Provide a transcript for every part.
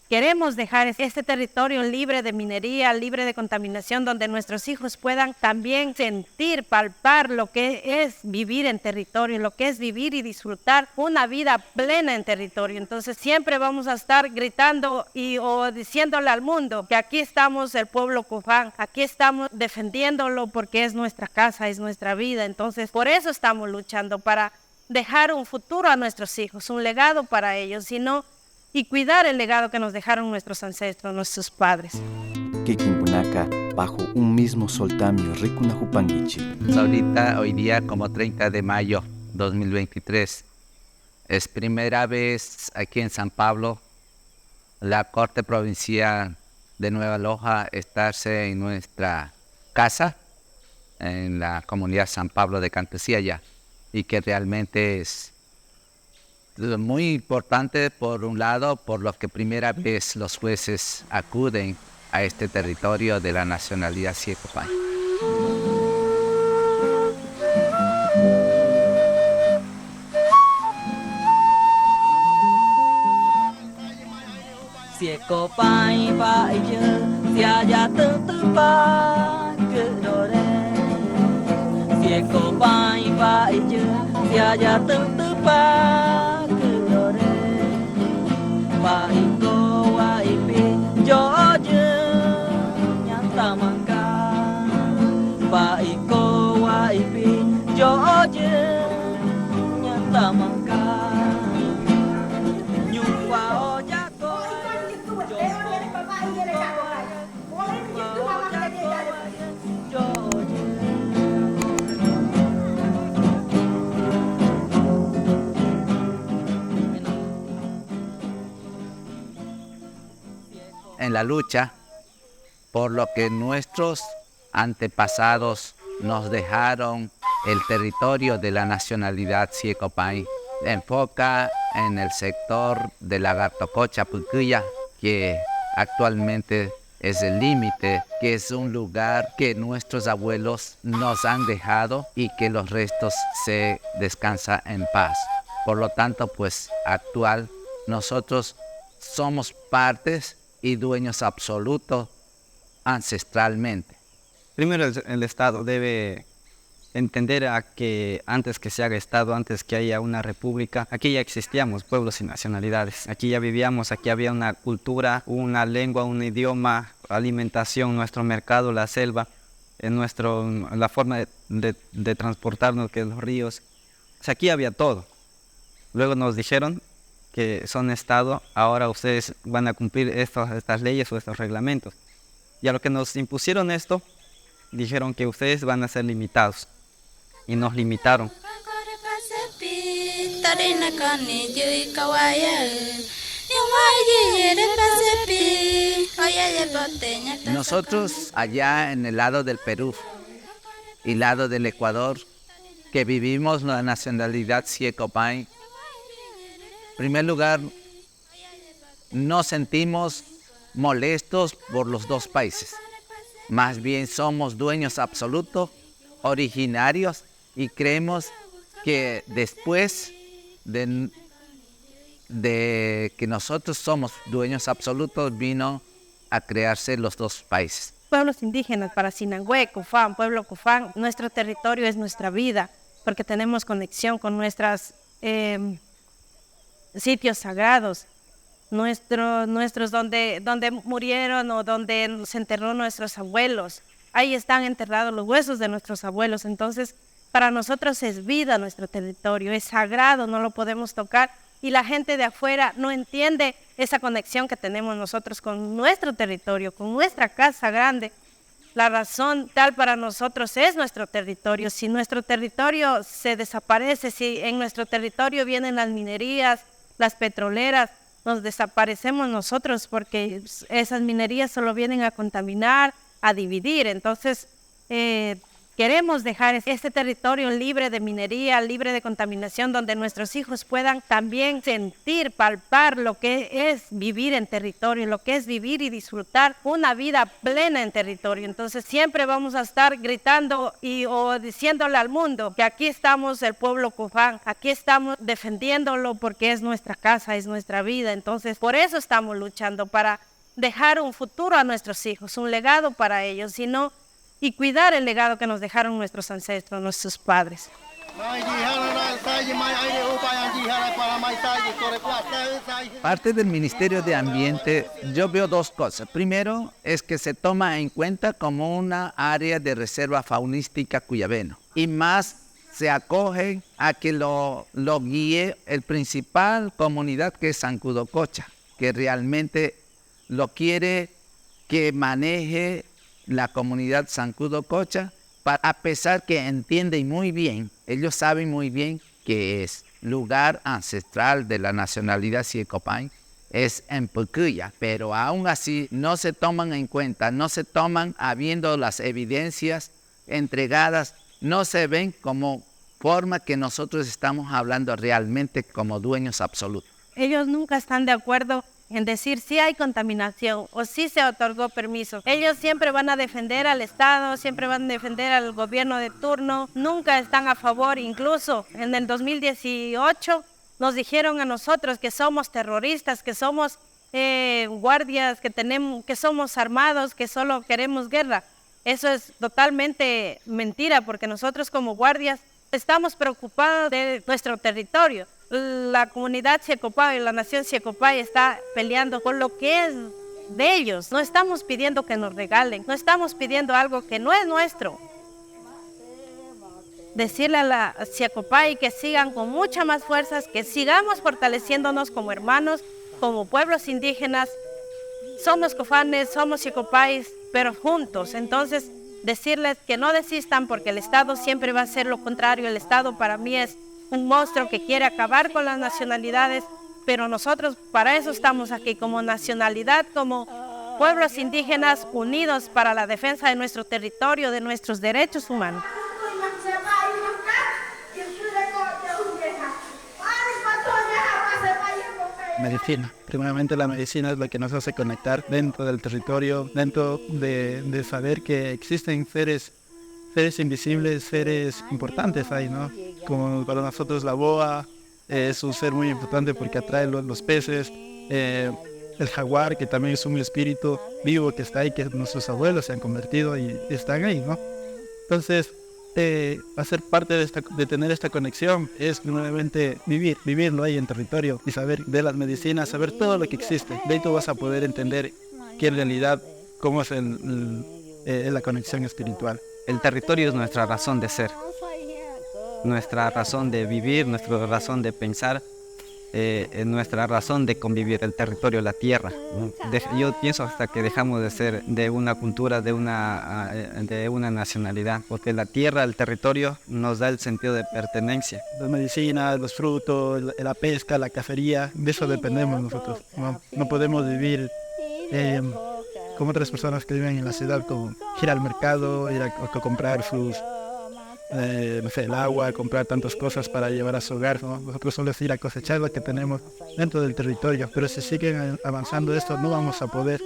Queremos dejar este territorio libre de minería, libre de contaminación, donde nuestros hijos puedan también sentir, palpar lo que es vivir en territorio, lo que es vivir y disfrutar una vida plena en territorio. Entonces siempre vamos a estar gritando o diciéndole al mundo que aquí estamos el pueblo Cofán, aquí estamos defendiéndolo porque es nuestra casa, es nuestra vida. Entonces por eso estamos luchando, para dejar un futuro a nuestros hijos, un legado para ellos, y cuidar el legado que nos dejaron nuestros ancestros, nuestros padres. Kikinpunaka, bajo un mismo soltamio, Rikunajupanguichi. Ahorita, hoy día, como 30 de mayo 2023, es primera vez aquí en San Pablo, la Corte Provincial de Nueva Loja estarse en nuestra casa, en la comunidad San Pablo de Cantesilla, y que realmente es muy importante, por un lado, por lo que primera vez los jueces acuden a este territorio de la nacionalidad Siecopay. Siecopay vaya, si haya tutupa que dore. Siecopay vaya, si haya tutupa que dore. Baiko waipi joje nyantamangka. Baiko waipi joje nyantamangka. Nyumpa ojako. En la lucha por lo que nuestros antepasados nos dejaron, el territorio de la nacionalidad Siecopay enfoca en el sector de Lagartococha, Pucuya, que actualmente es el límite, que es un lugar que nuestros abuelos nos han dejado y que los restos se descansa en paz. Por lo tanto, pues actual, nosotros somos partes y dueños absolutos ancestralmente. Primero el Estado debe entender a que antes que se haga Estado, antes que haya una república, aquí ya existíamos pueblos y nacionalidades. Aquí ya vivíamos, aquí había una cultura, una lengua, un idioma, alimentación, nuestro mercado, la selva, la forma de transportarnos, que los ríos. O sea, aquí había todo. Luego nos dijeron que son Estado, ahora ustedes van a cumplir estas leyes o estos reglamentos. Y a lo que nos impusieron esto, dijeron que ustedes van a ser limitados. Y nos limitaron. Nosotros allá en el lado del Perú y lado del Ecuador, que vivimos la nacionalidad Siecopay, en primer lugar, nos sentimos molestos por los dos países. Más bien somos dueños absolutos, originarios, y creemos que después de que nosotros somos dueños absolutos, vino a crearse los dos países. Pueblos indígenas, para Sinangue, Cofán, pueblo Cofán, nuestro territorio es nuestra vida, porque tenemos conexión con nuestros sitios sagrados, nuestros donde murieron o donde se enterró nuestros abuelos. Ahí están enterrados los huesos de nuestros abuelos. Entonces, para nosotros es vida nuestro territorio, es sagrado, no lo podemos tocar. Y la gente de afuera no entiende esa conexión que tenemos nosotros con nuestro territorio, con nuestra casa grande. La razón tal para nosotros es nuestro territorio. Si nuestro territorio se desaparece, si en nuestro territorio vienen las minerías, las petroleras, nos desaparecemos nosotros, porque esas minerías solo vienen a contaminar, a dividir. Entonces, queremos dejar este territorio libre de minería, libre de contaminación, donde nuestros hijos puedan también sentir, palpar lo que es vivir en territorio, lo que es vivir y disfrutar una vida plena en territorio. Entonces siempre vamos a estar gritando o diciéndole al mundo que aquí estamos el pueblo Cofán, aquí estamos defendiéndolo porque es nuestra casa, es nuestra vida. Entonces por eso estamos luchando, para dejar un futuro a nuestros hijos, un legado para ellos, y cuidar el legado que nos dejaron nuestros ancestros, nuestros padres. Parte del Ministerio de Ambiente, yo veo dos cosas. Primero, es que se toma en cuenta como una área de reserva faunística cuyabeno. Y más se acoge a que lo guíe el principal comunidad, que es Sancudococha, que realmente lo quiere que maneje la comunidad Sancudococha, a pesar que entienden muy bien, ellos saben muy bien que es lugar ancestral de la nacionalidad Siecopay, es en Pucuya, pero aún así no se toman en cuenta, no se toman habiendo las evidencias entregadas, no se ven como forma que nosotros estamos hablando realmente como dueños absolutos. Ellos nunca están de acuerdo en decir si hay contaminación o si se otorgó permiso. Ellos siempre van a defender al Estado, siempre van a defender al gobierno de turno, nunca están a favor. Incluso en el 2018 nos dijeron a nosotros que somos terroristas, que somos guardias, que somos armados, que solo queremos guerra. Eso es totalmente mentira, porque nosotros como guardias estamos preocupados de nuestro territorio. La comunidad Siecopay, la nación Siecopay está peleando por lo que es de ellos. No estamos pidiendo que nos regalen, no estamos pidiendo algo que no es nuestro. Decirle a la Siecopay que sigan con mucha más fuerzas, que sigamos fortaleciéndonos como hermanos, como pueblos indígenas. Somos cofanes, somos Siecopayes, pero juntos. Entonces, decirles que no desistan, porque el Estado siempre va a hacer lo contrario. El Estado para mí es un monstruo que quiere acabar con las nacionalidades, pero nosotros para eso estamos aquí, como nacionalidad, como pueblos indígenas unidos para la defensa de nuestro territorio, de nuestros derechos humanos. Medicina. Primeramente la medicina es lo que nos hace conectar dentro del territorio, dentro de saber que existen seres invisibles, seres importantes ahí, ¿no? Como para nosotros la boa es un ser muy importante porque atrae los peces, el jaguar, que también es un espíritu vivo que está ahí, que nuestros abuelos se han convertido y están ahí, ¿no? Entonces, hacer parte de tener esta conexión es nuevamente vivirlo ahí en territorio y saber de las medicinas, saber todo lo que existe. De ahí tú vas a poder entender que en realidad cómo es la conexión espiritual. El territorio es nuestra razón de ser, nuestra razón de vivir, nuestra razón de pensar, nuestra razón de convivir, el territorio, la tierra. Yo pienso hasta que dejamos de ser de una cultura, de una nacionalidad, porque la tierra, el territorio nos da el sentido de pertenencia. Las medicinas, los frutos, la pesca, la cacería, de eso dependemos nosotros. No podemos vivir como otras personas que viven en la ciudad, como ir al mercado, ir a comprar sus, el agua, comprar tantas cosas para llevar a su hogar, ¿no? Nosotros solo es ir a cosechar lo que tenemos dentro del territorio, pero si siguen avanzando esto, no vamos a poder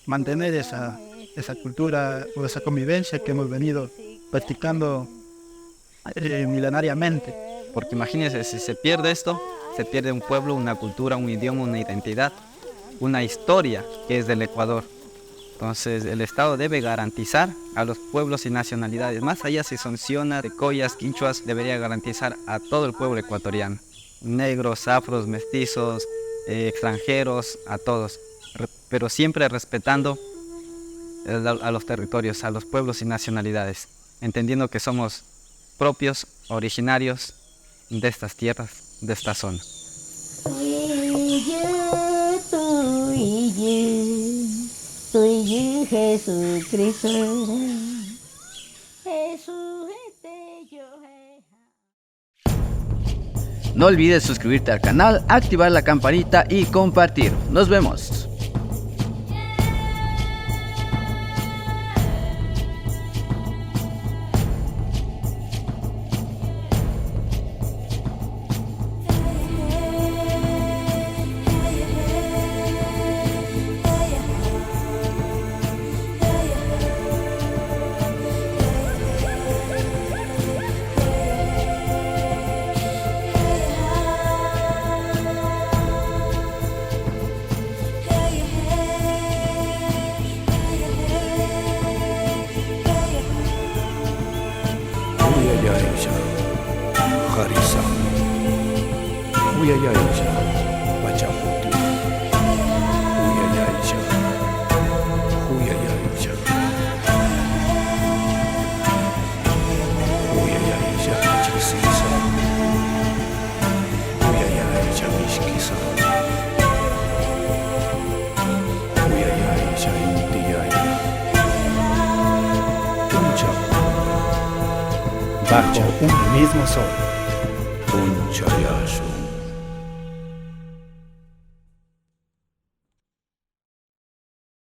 mantener esa cultura o esa convivencia que hemos venido practicando milenariamente. Porque imagínense, si se pierde esto, se pierde un pueblo, una cultura, un idioma, una identidad, una historia que es del Ecuador. Entonces el Estado debe garantizar a los pueblos y nacionalidades, más allá si son sionas, tecoyas, quinchuas, debería garantizar a todo el pueblo ecuatoriano, negros, afros, mestizos, extranjeros, a todos, pero siempre respetando a los territorios, a los pueblos y nacionalidades, entendiendo que somos propios, originarios de estas tierras, de esta zona. Soy Jesucristo. No olvides suscribirte al canal, activar la campanita y compartir. Nos vemos. Harisami, Uyayaycha, Pachaputi, Uyayaycha, Uyayaycha, Uyayaycha, Chisisa, Uyayaycha, Mishkisa, Uyayaycha, Intiyaya, Unchapu, Bajo un mismo sol. Unchayasu.